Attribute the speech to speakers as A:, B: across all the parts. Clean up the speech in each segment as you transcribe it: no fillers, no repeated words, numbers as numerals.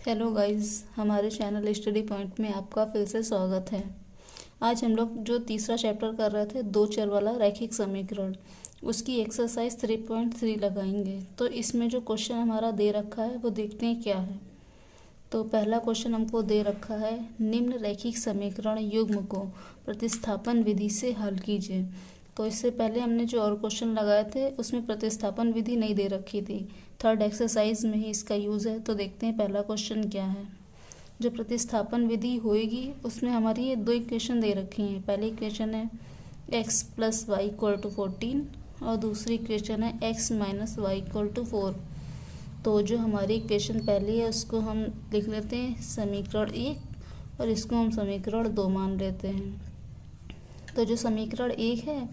A: Hello guys, हमारे channel study point में आपका फिर से स्वागत है। आज हम लोग जो तीसरा चैप्टर कर रहे थे, दो चर वाला रैखिक समीकरण, उसकी एक्सरसाइज 3.3 लगाएंगे। तो इसमें जो क्वेश्चन हमारा दे रखा है वो देखते हैं क्या है। तो पहला क्वेश्चन हमको दे रखा है, निम्न रैखिक समीकरण युग्म को प्रतिस्थापन विधि से हल कीजिए। तो इससे पहले हमने जो और क्वेश्चन लगाए थे उसमें प्रतिस्थापन विधि नहीं दे रखी थी, थर्ड एक्सरसाइज में ही इसका यूज़ है। तो देखते हैं पहला क्वेश्चन क्या है। जो प्रतिस्थापन विधि होएगी उसमें हमारी ये दो इक्वेशन दे रखी हैं। पहली इक्वेशन है x + y = 14 और दूसरी इक्वेशन है x - y = 4। तो जो हमारी इक्वेशन पहली है उसको हम लिख लेते हैं समीकरण 1 और इसको हम समीकरण 2 मान लेते हैं। तो जो समीकरण 1 है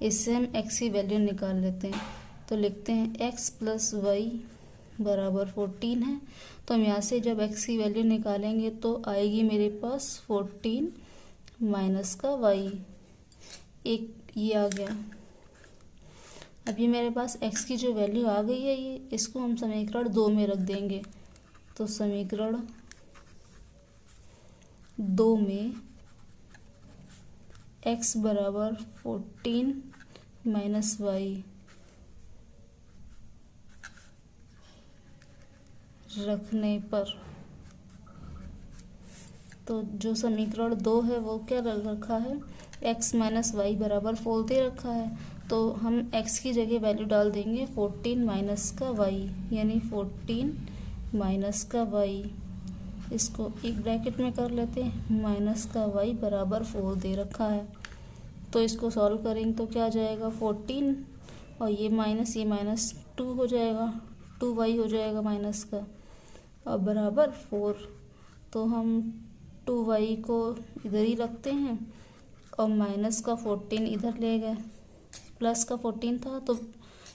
A: इससे हम x की वैल्यू निकाल लेते हैं। तो लिखते हैं x + y = 14 है। तो हम यहाँ से जब x की वैल्यू निकालेंगे तो आएगी मेरे पास 14 माइनस का y, एक ये आ गया। अभी मेरे पास x की जो वैल्यू आ गई है ये, इसको हम समीकरण 2 में रख देंगे। तो समीकरण 2 में x = 14 माइनस y रखने पर, तो जो समीकरण 2 है वो क्या रखा है, x - y = 4 दे रखा है। तो हम x की जगह वैल्यू डाल देंगे 14 माइनस का y, यानी 14 माइनस का y। इसको एक ब्रैकेट में कर लेते हैं, माइनस का y = 4 दे रखा है। तो इसको सॉल्व करेंगे तो क्या आ जाएगा, 14 और ये माइनस 2 हो जाएगा, 2y हो जाएगा माइनस का, और बराबर 4। तो हम 2y को इधर ही रखते हैं और माइनस का 14 इधर ले गए, प्लस का 14 था तो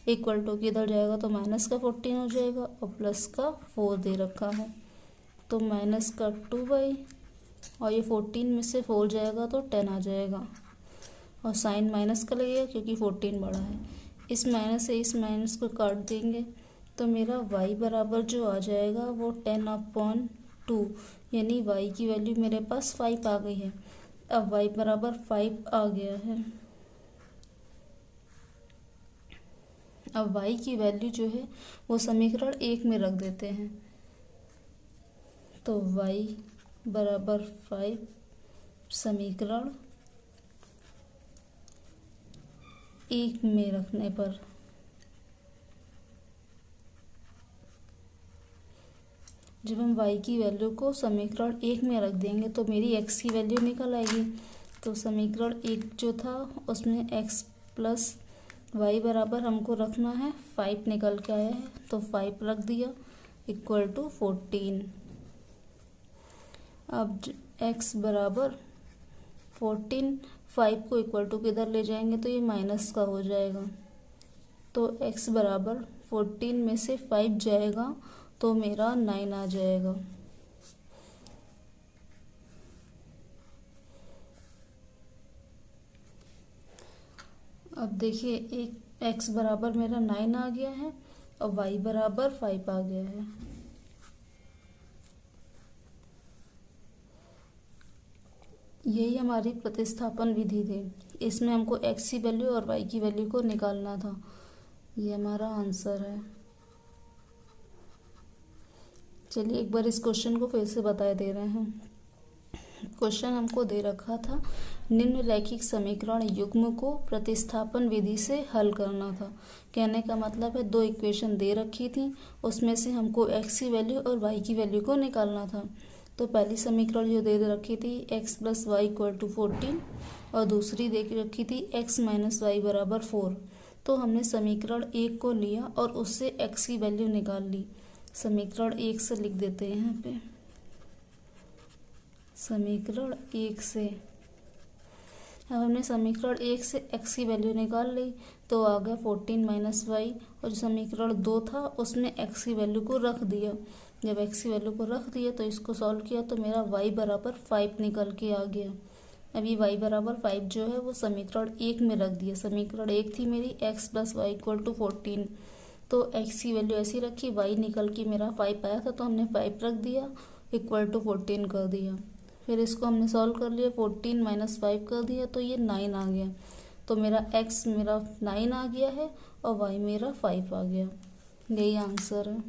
A: इक्वल टू किधर जाएगा, तो माइनस का 14 हो जाएगा और प्लस का 4 दे रखा है। तो माइनस का 2y और ये 14 में से 4 जाएगा तो 10 आ जाएगा, और साइन माइनस का लगेगा क्योंकि 14 बड़ा है। इस माइनस से इस माइनस को काट देंगे तो मेरा y बराबर जो आ जाएगा वो 10/2, यानी y की वैल्यू मेरे पास 5 आ गई है। अब y बराबर 5 आ गया है। अब y की वैल्यू जो है वो समीकरण 1 में रख देते हैं। तो y बराबर 5 समीकरण 1 में रखने पर जब हम y की वैल्यू को समीकरण 1 में रख देंगे तो मेरी x की वैल्यू निकल आएगी। तो समीकरण 1 जो था उसमें x + y बराबर हमको रखना है 5 निकल के आया है, तो 5 रख दिया इक्वल टू 14। अब x बराबर 14, 5 को इक्वल टू किधर ले जाएंगे तो ये माइनस का हो जाएगा। तो x बराबर 14 में से 5 जाएगा तो मेरा 9 आ जाएगा। अब देखिए, एक x बराबर मेरा 9 आ गया है और y बराबर 5 आ गया है। यही हमारी प्रतिस्थापन विधि थी। इसमें हमको x की वैल्यू और y की वैल्यू को निकालना था। ये हमारा आंसर है। चलिए एक बार इस क्वेश्चन को फिर से बता दे रहे हैं। क्वेश्चन हमको दे रखा था, निम्न रैखिक समीकरण युग्म को प्रतिस्थापन विधि से हल करना था। कहने का मतलब है दो इक्वेशन दे रखी थी, उसमें से हमको x की वैल्यू और y की वैल्यू को निकालना था। तो पहली समीकरण जो दे रखी थी x + y = 14 और दूसरी दे रखी थी x - y = 4। तो हमने समीकरण 1 को लिया और उससे x की वैल्यू निकाल ली। समीकरण 1 से लिख देते हैं यहाँ पे, समीकरण 1 से। अब हमने समीकरण 1 से x की वैल्यू निकाल ली तो आ गया 14 माइनस y, और जो समीकरण 2 था उसमें x की वैल्यू को रख दिया। जब x की वैल्यू को रख दिया तो इसको सॉल्व किया तो मेरा y बराबर 5 निकल के आ गया। अभी y बराबर 5 जो है वो समीकरण 1 में रख दिया। समीकरण 1 थी मेरी x + y = 14, तो एक्स की वैल्यू ऐसी रखी, वाई निकल के मेरा 5 आया था तो हमने 5 रख दिया, इक्वल टू 14 कर दिया। फिर इसको हमने सॉल्व कर लिया, 14 माइनस 5 कर दिया तो ये 9 आ गया। तो मेरा एक्स मेरा 9 आ गया है और वाई मेरा 5 आ गया। यही आंसर है।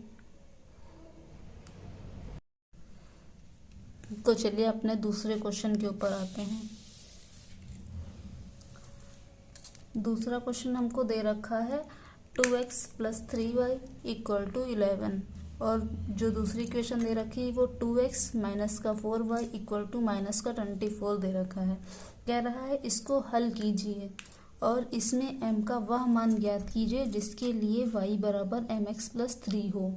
A: तो चलिए अपने दूसरे क्वेश्चन के ऊपर आते हैं। दूसरा क्वेश्चन हमको दे रखा है 2x plus 3y equal to 11, और जो दूसरी इक्वेशन दे रखी है वो 2x माइनस का 4y इक्वल टू माइनस का 24 दे रखा है। कह रहा है इसको हल कीजिए और इसमें m का वह मान ज्ञात कीजिए जिसके लिए y बराबर mx प्लस 3 हो।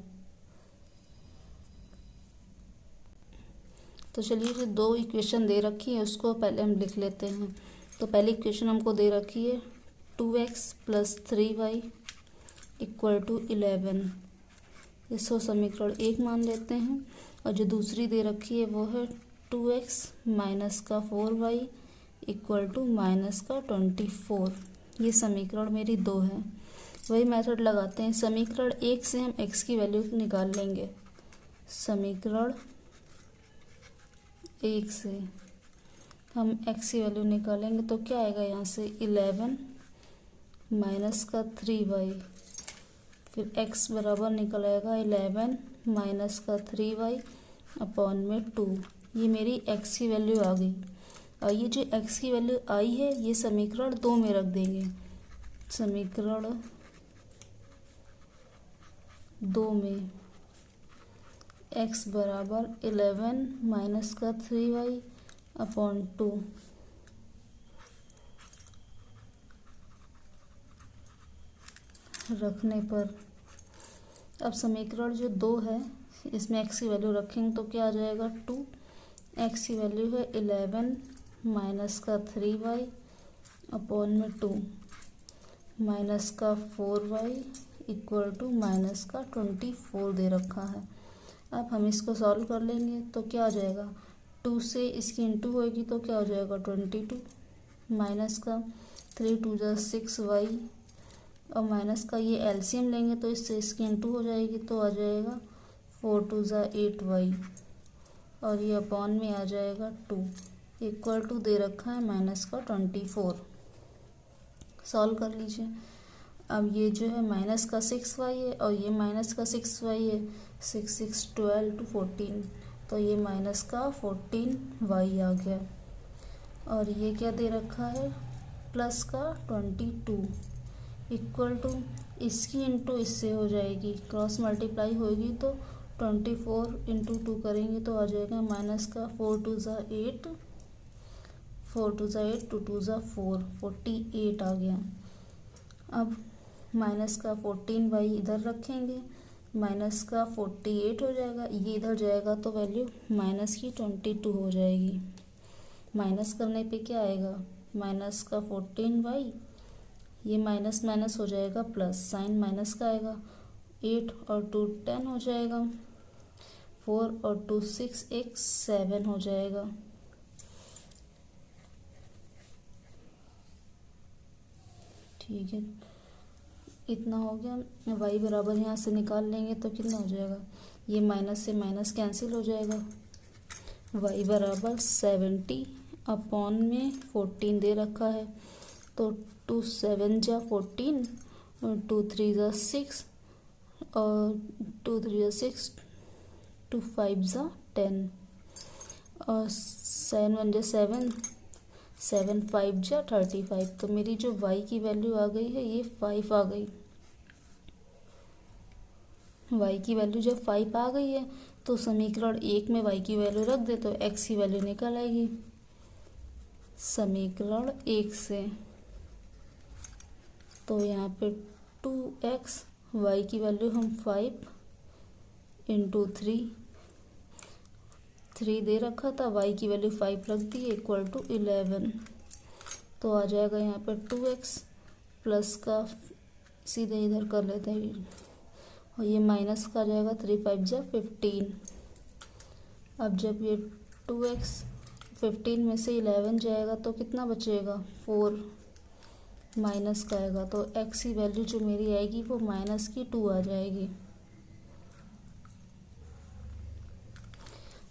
A: तो चलिए जो दो इक्वेशन दे रखी है उसको पहले हम लिख लेते हैं। तो पहली इक्वेशन हमको दे रखी है 2x plus 3y equal to 11, इसको समीकरण 1 मान लेते हैं। और जो दूसरी दे रखी है वो है 2x माइनस का 4y इक्वल टू माइनस का 24, ये समीकरण मेरी 2 है। वही मेथड लगाते हैं, समीकरण 1 से हम x की वैल्यू निकाल लेंगे। समीकरण 1 से हम x की वैल्यू निकालेंगे तो क्या आएगा, यहाँ से 11 माइनस का 3y, फिर x बराबर निकल आएगा 11 माइनस का 3y अपॉन में 2। ये मेरी x की वैल्यू आ गई। और ये जो x की वैल्यू आई है ये समीकरण 2 में रख देंगे। समीकरण 2 में x बराबर 11 माइनस का 3y अपॉन 2। रखने पर अब समीकरण जो 2 है इसमें x की वैल्यू रखेंगे तो क्या आ जाएगा 2, x की वैल्यू है 11 माइनस का 3y अपॉन में 2 माइनस का 4y इक्वल टू माइनस का 24 दे रखा है। अब हम इसको सॉल्व कर लेंगे तो क्या आ जाएगा, 2 से इसकी इंटू होएगी तो क्या हो जाएगा 22 माइनस का 3 2 जा 6y और माइनस का ये एलसीएम लेंगे तो इससे इसकी इंटू हो जाएगी तो आ जाएगा 4 2 जा 8y और ये अपॉन में आ जाएगा 2 इक्वल टू दे रखा है माइनस का 24। सॉल्व कर लीजिए। अब ये जो है माइनस का 6y है और ये माइनस का 6y है, 6 6 12 टू 14, तो ये माइनस का 14y आ गया। और ये क्या दे रखा है प्लस का 22 इक्वल टू इसकी इंटू इससे हो जाएगी, क्रॉस मल्टीप्लाई होगी तो 24 इंटू 2 करेंगे तो आ जाएगा माइनस का 4 2 जा 8 4 2 जा 8 2 2 जा 4 48 आ गया। अब माइनस का 14y इधर रखेंगे, माइनस का 48 हो जाएगा, ये इधर जाएगा तो वैल्यू माइनस की 22 हो जाएगी। माइनस करने पे क्या आएगा, माइनस का 14y, ये माइनस माइनस हो जाएगा प्लस, साइन माइनस का आएगा, 8 और 2 10 हो जाएगा, 4 और 2 6 1 7 हो जाएगा। ठीक है, इतना हो गया। y बराबर यहाँ से निकाल लेंगे तो कितना हो जाएगा, ये माइनस से माइनस कैंसिल हो जाएगा। y बराबर 70 अपॉन में 14 दे रखा है तो 2 7 जा 14 और 2 3 जा 6 और 2 3 जा 6 2 5 जा 10 और 7 1 जा 7 7 5 जा 35। तो मेरी जो y की वैल्यू आ गई है ये 5 आ गई। y की वैल्यू जब 5 आ गई है तो समीकरण 1 में y की वैल्यू रख दे तो x की वैल्यू निकल आएगी। समीकरण 1 से तो यहाँ पे 2x, y की वैल्यू हम 5 इंटू 3 दे रखा था, y की वैल्यू 5 रख दी इक्वल टू 11, तो आ जाएगा यहाँ पे 2x प्लस का सीधे इधर कर लेते हैं और ये माइनस का आ जाएगा 3 5 जा 15। अब जब ये 2x 15 में से 11 जाएगा तो कितना बचेगा 4, माइनस का आएगा, तो एक्स की वैल्यू जो मेरी आएगी वो माइनस की 2 आ जाएगी।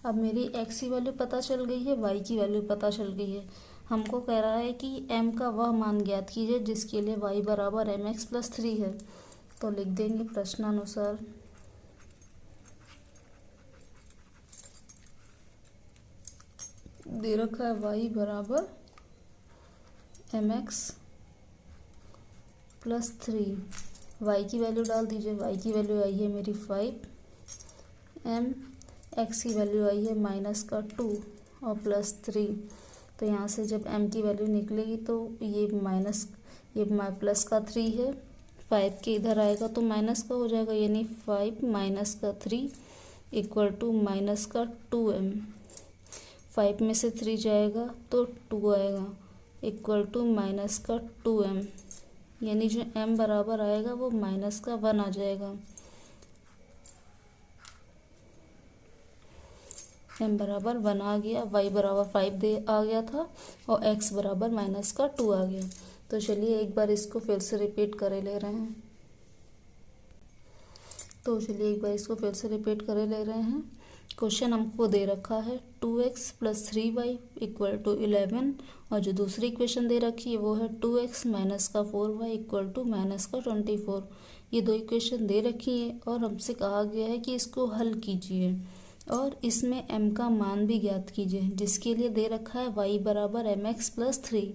A: अब मेरी एक्स की वैल्यू पता चल गई है, वाई की वैल्यू पता चल गई है। हमको कह रहा है कि एम का वह मान ज्ञात कीजिए जिसके लिए वाई बराबर एम एक्स प्लस 3 है। तो लिख देंगे प्रश्नानुसार दे रखा है वाई बराबर एम एक्स प्लस 3। वाई की वैल्यू डाल दीजिए। वाई की वैल्यू आई है मेरी 5, एम एक्स की वैल्यू आई है माइनस का 2 और प्लस 3। तो यहाँ से जब m की वैल्यू निकलेगी तो ये प्लस का 3 है, 5 के इधर आएगा तो माइनस का हो जाएगा, यानी 5 माइनस का 3 इक्वल टू माइनस का 2m। 5 में से 3 जाएगा तो 2 आएगा इक्वल टू माइनस का 2m, यानी जो m बराबर आएगा वो माइनस का 1 आ जाएगा। m बराबर 1 आ गया, y बराबर 5 आ गया था और x बराबर माइनस का 2 आ गया। तो चलिए एक बार इसको फिर से रिपीट करे ले रहे हैं। क्वेश्चन हमको दे रखा है 2x plus 3y equal to 11 और जो दूसरी इक्वेशन दे रखी है वो है 2x माइनस का 4y इक्वल टू माइनस का 24। ये दो इक्वेशन दे रखी है और हमसे कहा गया है कि इसको हल कीजिए और इसमें m का मान भी ज्ञात कीजिए जिसके लिए दे रखा है y बराबर एम एक्स प्लस 3।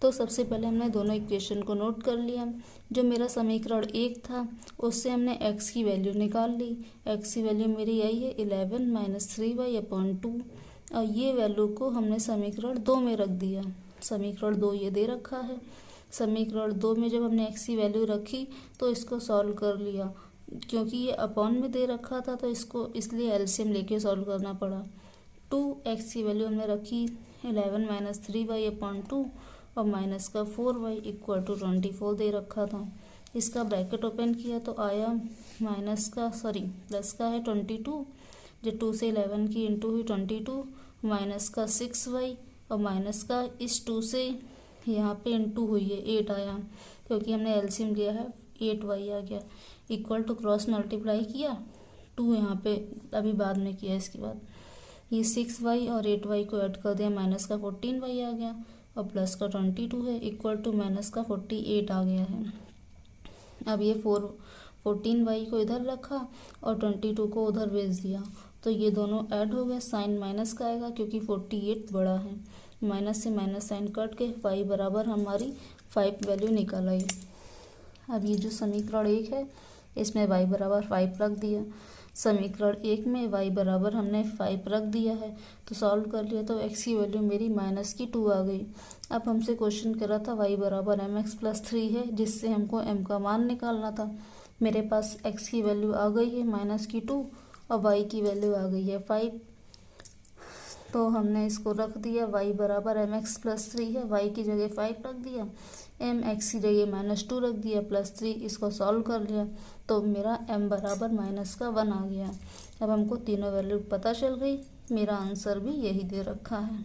A: तो सबसे पहले हमने दोनों इक्वेशन को नोट कर लिया। जो मेरा समीकरण 1 था उससे हमने x की वैल्यू निकाल ली। x की वैल्यू मेरी आई है 11 माइनस 3y अपॉन 2 और ये वैल्यू को हमने समीकरण 2 में रख दिया। समीकरण 2 ये दे रखा है। समीकरण 2 में जब हमने x की वैल्यू रखी तो इसको सॉल्व कर लिया, क्योंकि ये अपॉन में दे रखा था तो इसको इसलिए एलसीएम लेके सॉल्व करना पड़ा। 2x की वैल्यू हमने रखी 11 माइनस 3y अपॉन 2 और माइनस का 4y इक्वल टू 24 दे रखा था। इसका ब्रैकेट ओपन किया तो आया प्लस का है 22, जो 2 से 11 की इंटू हुई 22 माइनस का 6y और माइनस का इस 2 से यहाँ पे इंटू हुई है 8 आया, क्योंकि हमने एलसीएम लिया है 8y आ गया इक्वल टू क्रॉस मल्टीप्लाई किया 2 यहाँ पे अभी बाद में किया। इसके बाद ये 6y और 8y को ऐड कर दिया, माइनस का 14y आ गया और प्लस का 22 है इक्वल टू माइनस का 48 आ गया है। अब ये 14y को इधर रखा और 22 को उधर भेज दिया तो ये दोनों ऐड हो गए। साइन माइनस का आएगा क्योंकि 48 बड़ा है, माइनस से माइनस साइन कट के y बराबर हमारी 5 वैल्यू निकल आई। अब ये जो समीकरण 1 है इसमें y बराबर 5 रख दिया। समीकरण 1 में y बराबर हमने 5 रख दिया है तो सॉल्व कर लिया तो x की वैल्यू मेरी माइनस की 2 आ गई। अब हमसे क्वेश्चन कर रहा था y बराबर एम एक्स प्लस 3 है जिससे हमको m का मान निकालना था। मेरे पास x की वैल्यू आ गई है माइनस की 2 और y की वैल्यू आ गई है 5, तो हमने इसको रख दिया y बराबर एम एक्स प्लस 3 है, y की जगह 5 रख दिया, एम एक्स की जगह -2 रख दिया प्लस 3, इसको सॉल्व कर लिया तो मेरा m बराबर माइनस का 1 आ गया। अब हमको तीनों वैल्यू पता चल गई, मेरा आंसर भी यही दे रखा है।